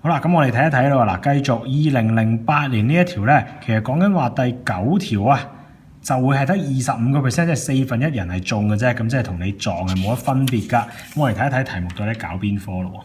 好啦，咁我哋睇一睇咯嗱，繼續2008年呢一條咧，其實講緊話第9條啊，就會係得25%，即係1/4人係中嘅啫，咁即係同你撞係冇乜分別㗎。咁我哋睇一睇題目到底搞邊科咯喎。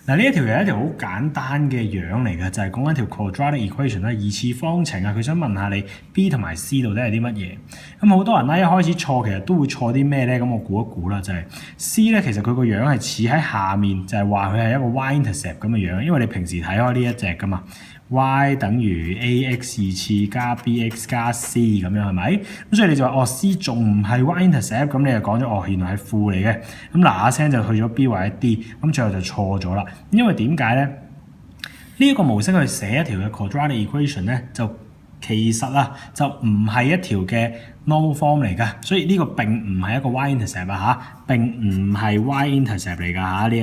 嗱，呢一條係一條好簡單嘅樣嚟嘅，就係講緊條 quadratic equation 啦，二次方程啊。佢想問下你 B 同埋 C 到底係啲乜嘢？咁好多人咧一開始錯，其實都會錯啲咩咧？咁我估一估啦，就係 C 咧，其實佢個樣係似喺下面，就係話佢係一個 y-intercept 咁嘅樣，因為你平時睇開呢一隻噶嘛。y 等於 ax 二次加 bx 加 c 咁樣係咪？咁所以你就話哦 C 仲唔係 y-intercept， 咁你就講咗哦原來係負嚟嘅，咁嗱聲就去咗 B 或者 D， 咁最後就錯咗啦。因為點解咧？呢一個模式去寫一條嘅 quadratic equation咧，就其實啊就唔係一條嘅 normal form 嚟㗎，所以呢個並唔係一個 y-intercept 啊嚇，並唔係 y-intercept 嚟㗎嚇，呢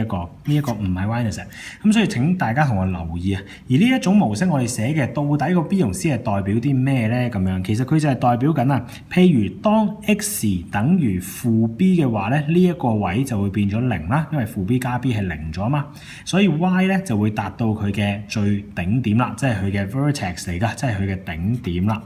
一個唔係 y-intercept， 咁所以請大家同我留意啊。而呢一種模式我哋寫嘅到底個 B 同 C 係代表啲咩咧？咁樣其實佢就係代表緊啊，譬如當 x 等於負 b 嘅話咧，呢一個位就會變咗0啦，因為負 b 加 b 係0咗嘛，所以 y 咧就會達到佢嘅最頂點啦，即係佢嘅 vertex 嚟㗎，即係佢嘅頂點啦。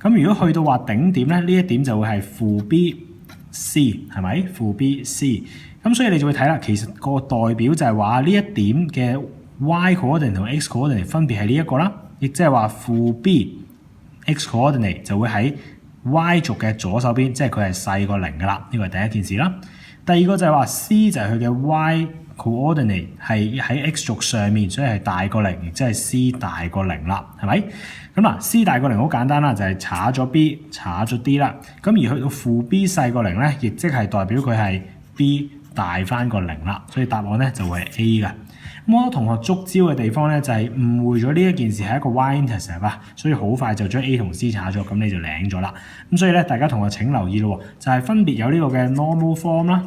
咁如果去到話頂點咧，呢一點就會係負 B/C 係咪？負 B/C， 咁所以你就會睇啦，其實個代表就係話呢一點嘅 y coordinate 同 x coordinate 分別係呢一個啦，亦即係話負 B x coordinate 就會喺 y 軸嘅左手邊，即係佢係細過0㗎啦，呢個係第一件事啦。第二個就係話 C 就係佢嘅 y coordinate 係喺 x 軸上面，所以係大過0，亦即係 C 大過0啦，係咪？咁嗱 ，C 大過0好簡單啦，就係查咗 B 查咗 D 啦。咁而去到負 B 細過0咧，亦即係代表佢係 B 大翻過0啦，所以答案咧就會係 A 嘅。咁好多同學觸礁嘅地方咧，就係誤會咗呢一件事係一個 y-intercept 啊，所以好快就將 A 同 C 查咗，咁你就領咗啦。咁所以咧，大家同學請留意咯，就係分別有呢個嘅 normal form 啦，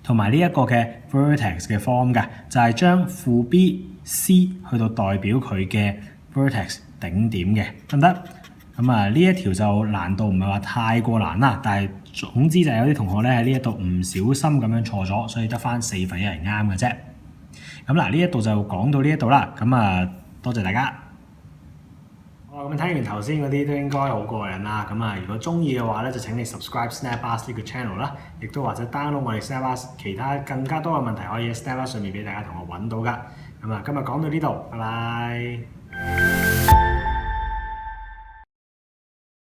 同埋呢一個嘅 vertex 嘅 form 嘅，就係將負 B、C 去到代表佢嘅 vertex 頂點嘅，得唔得？咁啊，呢一條就難度唔係話太過難啦，但係總之就係有啲同學咧喺呢一度唔小心咁樣錯咗，所以得翻1/4人啱嘅啫。咁嗱，呢一度就講到呢一度啦。咁啊，多謝大家。好，咁睇完頭先嗰啲都應該好過癮啦。咁啊，如果中意嘅話咧，就請你 subscribe SnapAsk 呢個 channel 啦，亦都或者 download 我哋 SnapAsk 其他更加多嘅問題可以喺 SnapAsk 上面俾大家同我揾到噶。咁啊，今日講到呢度，拜拜。